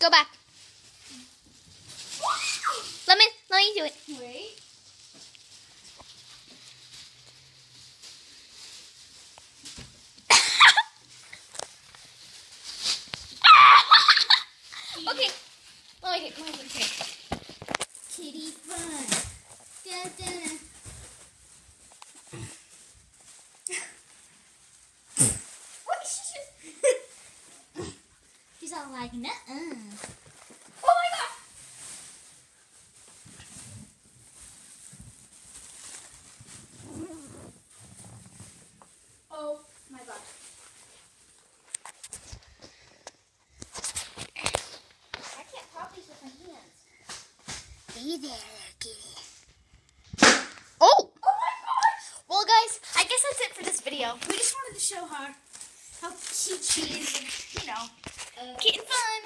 Go back. Let me do it. Wait. Okay. Let me do it. Kitten Fun. Da, da, da. What is she? She's all like, nuh-uh. Oh my god. Oh my god. I can't pop these with my hands. Hey there, kitty. Oh! Oh my gosh! Well, guys, I guess that's it for this video. We just wanted to show her how cute she is. You know, Uh, Kitten Fun.